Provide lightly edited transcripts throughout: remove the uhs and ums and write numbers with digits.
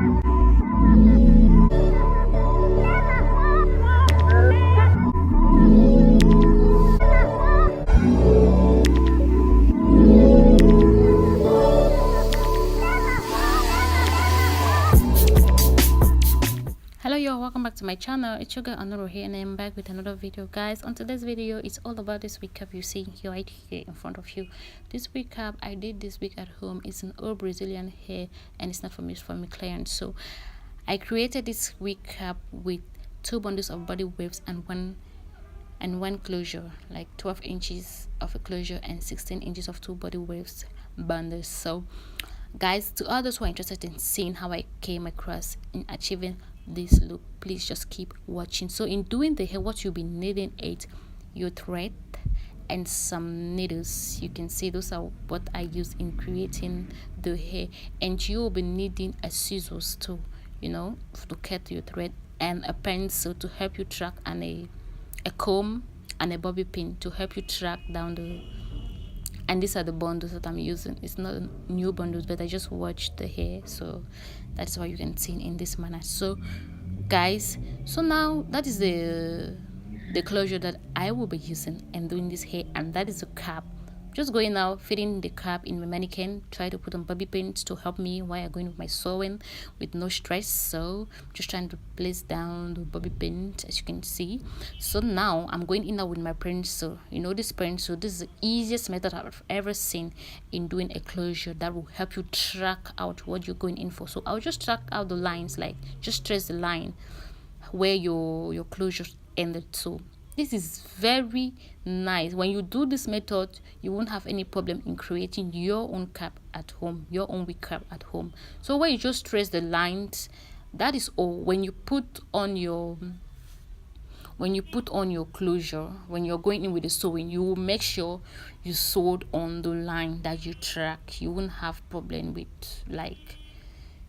Hello y'all, welcome back to my channel. It's your girl Anoro here, and I'm back with another video. Guys, on today's video, it's all about this wig cap you see here right here in front of you. This wig cap, I did this wig at home. It's an old Brazilian hair, and it's not for me, it's for my client. So I created this wig cap with 2 bundles of body waves and one closure, like 12 inches of a closure and 16 inches of 2 body waves bundles. So guys, to others who are interested in seeing how I came across in achieving this look, please just keep watching. So in doing the hair, what you'll be needing is your thread and some needles. You can see those are what I use in creating the hair, and you'll be needing a scissors too, you know, to cut your thread, and a pencil to help you track, and a comb and a bobby pin to help you track down the. And these are the bundles that I'm using. It's not new bundles, but I just watched the hair, so that's why you can see in this manner. So guys, so now that is the closure that I will be using and doing this hair, and that is the cap. Just going now, fitting the cap in my mannequin. Try to put on bobby pins to help me while I'm going with my sewing with no stress. So just trying to place down the bobby pins, as you can see. So now I'm going in now with my pencil. You know, this pencil, this is the easiest method I've ever seen in doing a closure that will help you track out what you're going in for. So I'll just track out the lines, like just trace the line where your closure ended. So this is very nice. When you do this method, you won't have any problem in creating your own cap at home, your own wig cap at home. So when you just trace the lines, that is all. When you put on your closure, when you're going in with the sewing, you will make sure you sewed on the line that you track. You won't have problem with, like,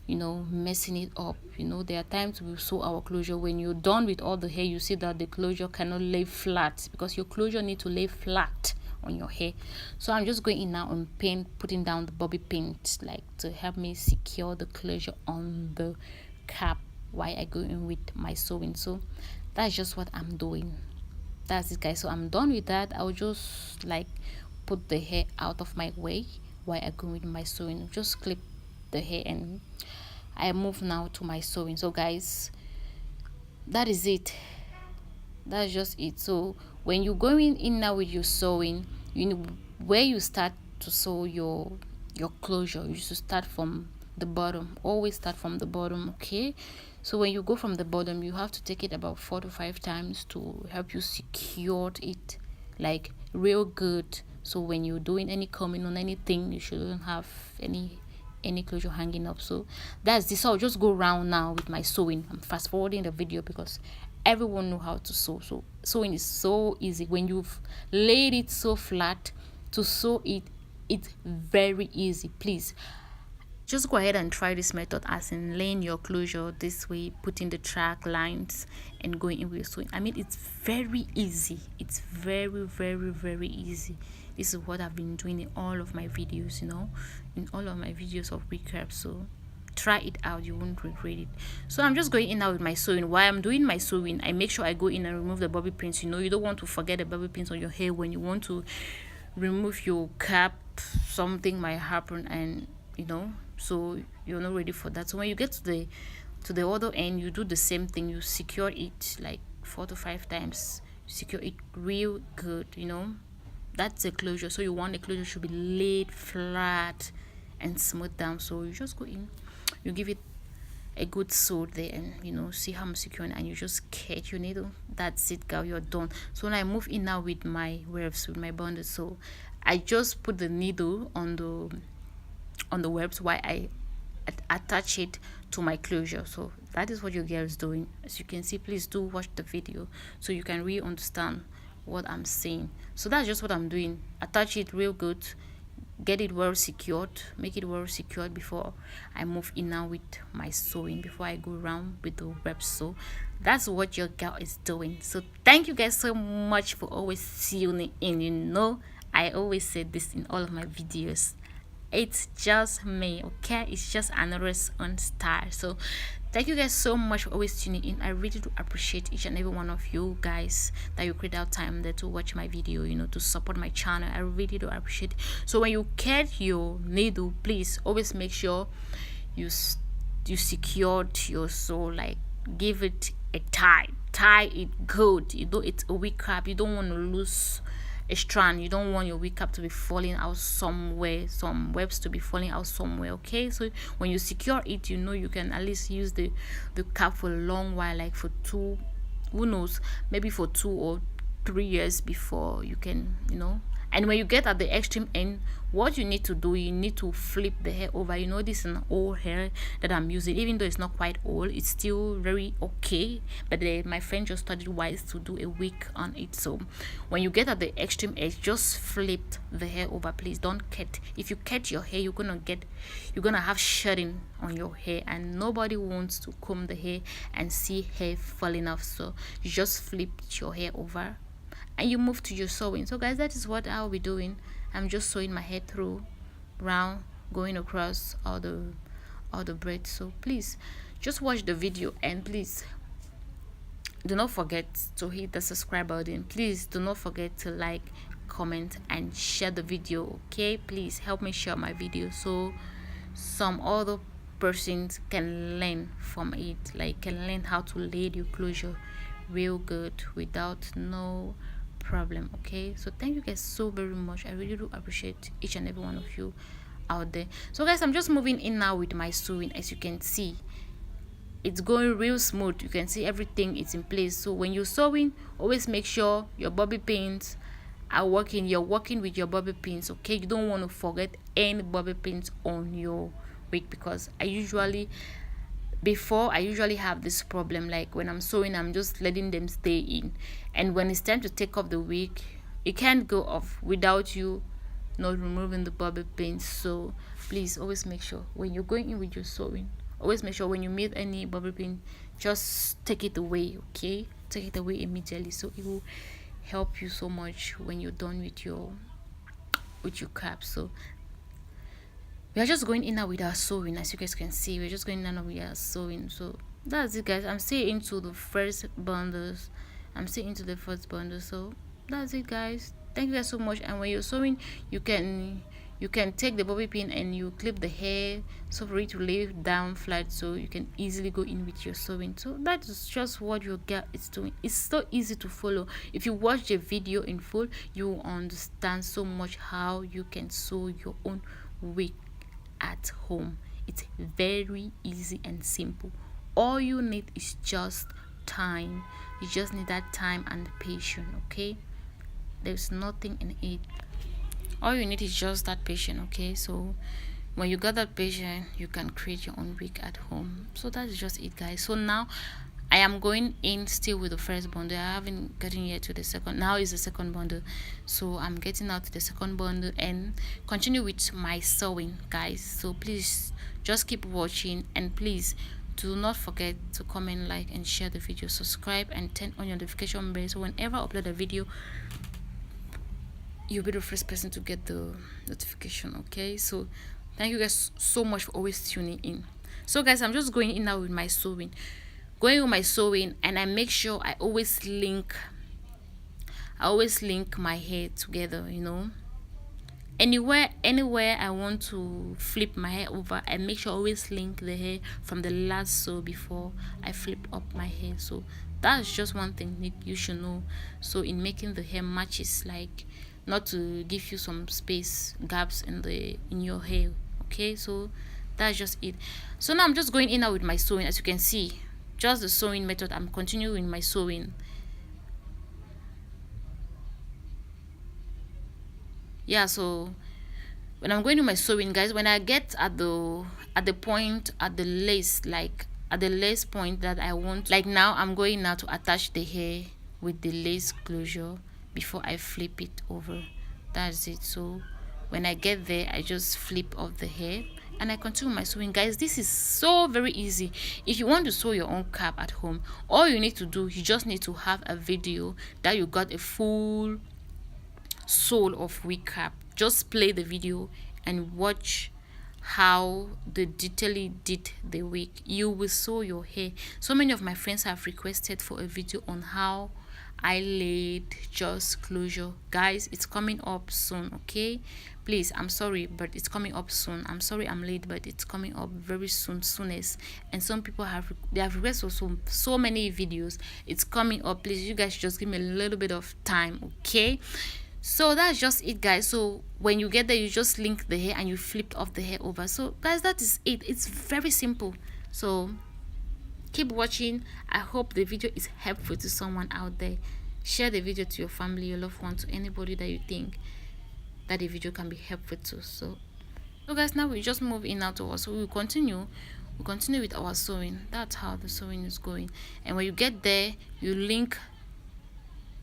you know, messing it up. You know, there are times we sew our closure, when you're done with all the hair, you see that the closure cannot lay flat, because your closure need to lay flat on your hair. So I'm just going in now on putting down the bobby pins, like to help me secure the closure on the cap while I go in with my sewing. So that's just what I'm doing. That's it, guys. So I'm done with that. I'll just like put the hair out of my way while I go with my sewing. Just clip the hair and I move now to my sewing. So guys, that is it. That's just it. So when you're going in now with your sewing, you know where you start to sew your closure. You should start from the bottom. Always start from the bottom, okay? So when you go from the bottom, you have to take it about 4 to 5 times to help you secure it like real good. So when you're doing any combing on anything, you shouldn't have any closure hanging up. So that's this. So I'll just go around now with my sewing. I'm fast forwarding the video because everyone know how to sew. So sewing is so easy. When you've laid it so flat, to sew it's very easy. Please just go ahead and try this method, as in laying your closure this way, putting the track lines and going in with your sewing. I mean, it's very easy. It's very, very, very easy. This is what I've been doing in all of my videos, you know, in all of my videos of wig cap. So try it out, you won't regret it. So I'm just going in now with my sewing. While I'm doing my sewing, I make sure I go in and remove the bobby pins. You know, you don't want to forget the bobby pins on your hair when you want to remove your cap. Something might happen, and you know, so you're not ready for that. So when you get to the other end, you do the same thing. You secure it like 4 to 5 times. Secure it real good, you know. That's a closure. So you want the closure should be laid flat and smooth down. So you just go in, you give it a good sew there, and you know, see how I'm securing, and you just catch your needle. That's it, girl, you're done. So when I move in now with my waves, with my bundle, so I just put the needle on the webs while I attach it to my closure. So that is what your girl is doing. As you can see, please do watch the video so you can really understand what I'm saying. So that's just what I'm doing. Attach it real good, get it well secured, make it well secured before I move in now with my sewing, before I go around with the webs. So that's what your girl is doing. So thank you guys so much for always tuning in. You know, I always say this in all of my videos. It's just me, okay? It's just another on style. So thank you guys so much for always tuning in. I really do appreciate each and every one of you guys that you create out time there to watch my video, to support my channel. I really do appreciate it. So when you get your needle, please always make sure you you secured your soul, like give it a tie it good. It's a wig cap, you don't want to lose a strand, you don't want your wig cap to be falling out somewhere, some webs to be falling out somewhere, okay? So when you secure it, you can at least use the cap for a long while, like for two, who knows, maybe for 2 or 3 years before you can, and when you get at the extreme end, what you need to do, you need to flip the hair over. This is an old hair that I'm using. Even though it's not quite old, it's still very okay. But my friend just studied wise to do a wig on it. So when you get at the extreme edge, just flip the hair over. Please don't cut. If you cut your hair, you're gonna have shedding on your hair, and nobody wants to comb the hair and see hair falling off. So you just flip your hair over and you move to your sewing. So guys, that is what I'll be doing. I'm just sewing my hair through, round, going across all the braids. So please just watch the video, and please do not forget to hit the subscribe button. Please do not forget to like, comment, and share the video, okay? Please help me share my video so some other persons can learn from it, like can learn how to lay your closure real good without no problem, okay? So thank you guys so very much. I really do appreciate each and every one of you out there. So guys, I'm just moving in now with my sewing. As you can see, it's going real smooth. You can see everything is in place. So when you're sewing, always make sure your bobby pins are working. You're working with your bobby pins, okay? You don't want to forget any bobby pins on your wig, because before I usually have this problem, like when I'm sewing, I'm just letting them stay in, and when it's time to take off the wig, it can't go off without you not removing the bobby pins. So please always make sure when you're going in with your sewing, always make sure when you meet any bobby pin, just take it away, okay? Take it away immediately, so it will help you so much when you're done with your cap. So we are just going in now with our sewing. As you guys can see, we're just going in now with our sewing. So that's it, guys. I'm still into the first bundles. So that's it, guys. Thank you guys so much. And when you're sewing, you can take the bobby pin and you clip the hair so for it to lay down flat, so you can easily go in with your sewing. So that is just what your girl is doing. It's so easy to follow. If you watch the video in full, you will understand so much how you can sew your own wig at home. It's very easy and simple. All you need is just time. You just need that time and patience, okay? There's nothing in it. All you need is just that patience, okay? So when you got that patience, you can create your own wig at home. So that's just it, guys. So now I am going in still with the first bundle. I haven't gotten yet to the second. Now is the second bundle, so I'm getting out to the second bundle and continue with my sewing, guys. So please just keep watching, and please do not forget to comment, like, and share the video. Subscribe and turn on your notification bell, so whenever I upload a video, you'll be the first person to get the notification, okay? So thank you guys so much for always tuning in. So guys, I'm just going in now with my sewing. And I make sure I always link my hair together, anywhere I want to flip my hair over, I make sure I always link the hair from the last sew before I flip up my hair. So that's just one thing you should know. So in making the hair matches, like not to give you some space gaps in your hair, okay? So that's just it. So now I'm just going in now with my sewing. As you can see, just the sewing method. I'm continuing my sewing. Yeah, so when I'm going to my sewing, guys, when I get at the point at the lace, like at the lace point that I want, like now I'm going now to attach the hair with the lace closure before I flip it over. That's it. So when I get there, I just flip off the hair and I continue my sewing. Guys, this is so very easy. If you want to sew your own cap at home, all you need to do, you just need to have a video that you got a full sole of wig cap. Just play the video and watch how the detailing did the wig. You will sew your hair. So many of my friends have requested for a video on how I laid just closure. Guys, it's coming up soon, okay? Please, I'm sorry, but it's coming up soon. I'm sorry I'm late, but it's coming up very soon, soonest. And some people they have requested for so many videos. It's coming up. Please, you guys just give me a little bit of time, okay? So that's just it, guys. So when you get there, you just link the hair and you flipped off the hair over. So guys, that is it. It's very simple. So keep watching. I hope the video is helpful to someone out there. Share the video to your family, your loved ones, to anybody that you think that the video can be helpful to. So guys, now we just move in now to us. So we'll continue with our sewing. That's how the sewing is going. And when you get there, you link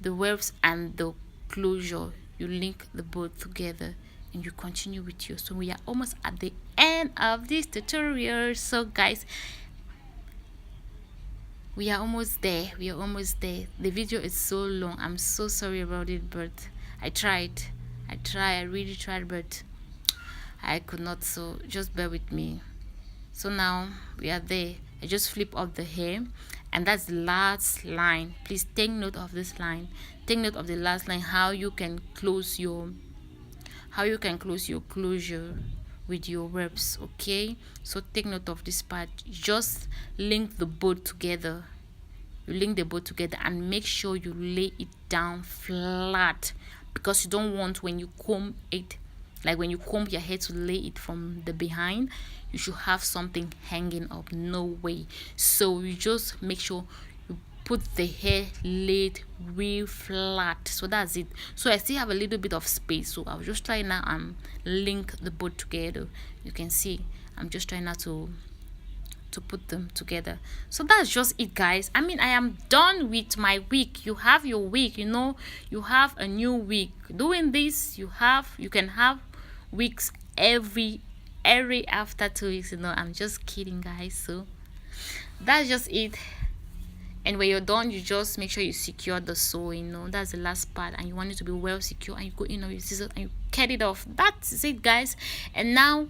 the waves and the closure. You link the both together and you continue with your. So we are almost at the end of this tutorial. So guys, we are almost there. The video is so long. I'm so sorry about it, but I really tried, but I could not. So just bear with me. So now we are there. I just flip up the hair, and that's the last line. Please take note of this line. Take note of the last line, how you can close your closure with your webs, okay? So take note of this part. Just link the both together. You link the both together and make sure you lay it down flat, because you don't want, when you comb it, like when you comb your hair, to lay it from the behind, you should have something hanging up. No way. So you just make sure you put the hair laid real flat. So that's it. So I still have a little bit of space, so I'll just try now and link the both together. You can see I'm just trying now to put them together. So that's just it, guys. I mean, I am done with my week. You have your week, you know, you have a new week. Doing this, you can have weeks every after 2 weeks, you know. I'm just kidding, guys. So that's just it. And when you're done, you just make sure you secure the sewing, you know. That's the last part, and you want it to be well secure, and you go in on your scissors and you cut it off. That's it, guys. And now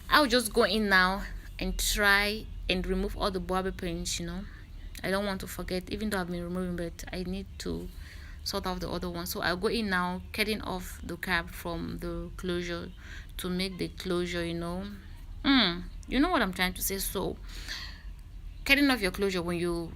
I'll just go in now and try and remove all the bobby pins, you know. I don't want to forget, even though I've been removing, but I need to sort out the other one. So I'll go in now, cutting off the cap from the closure to make the closure, you know. You know what I'm trying to say. So cutting off your closure, when you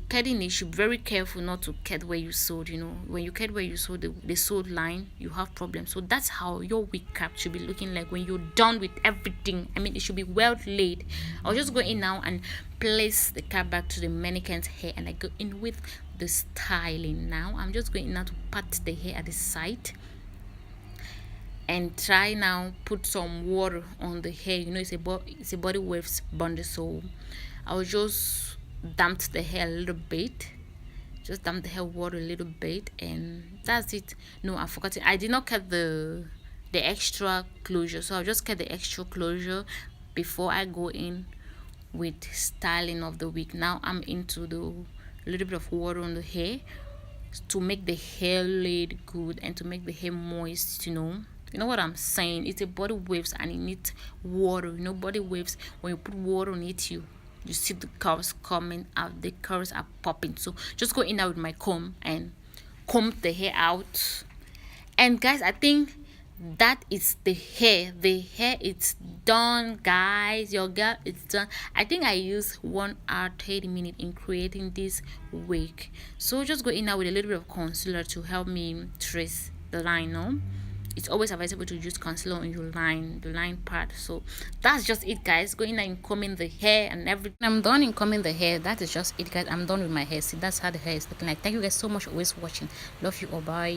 cutting it, you should be very careful not to cut where you sewed, you know. When you cut where you sewed the sewed line, you have problems. So that's how your wig cap should be looking like when you're done with everything. I mean, it should be well laid. I'll just go in now and place the cap back to the mannequin's hair, and I go in with the styling. Now I'm just going now to pat the hair at the side and try now put some water on the hair. You know, it's a body waves bundle, so I'll just damp the hair a little bit. Just damp the hair water a little bit, and that's it. No, I forgot it. I did not cut the extra closure, so I'll just cut the extra closure before I go in with styling of the wig. Now I'm into the little bit of water on the hair to make the hair laid good and to make the hair moist, you know. You know what I'm saying? It's a body waves and it needs water. You know, body waves, when you put water on it, you see the curls coming out. The curls are popping. So just go in now with my comb and comb the hair out. And guys, I think that is the hair. The hair is done, guys. Your girl is done. I think I used 1 hour 30 minutes in creating this wig. So just go in now with a little bit of concealer to help me trace the line. No, it's always advisable to use concealer on your line, the line part. So that's just it, guys. Going and combing the hair and everything. I'm done in combing the hair. That is just it, guys. I'm done with my hair. See, that's how the hair is looking like. Thank you guys so much for always watching. Love you all. Bye.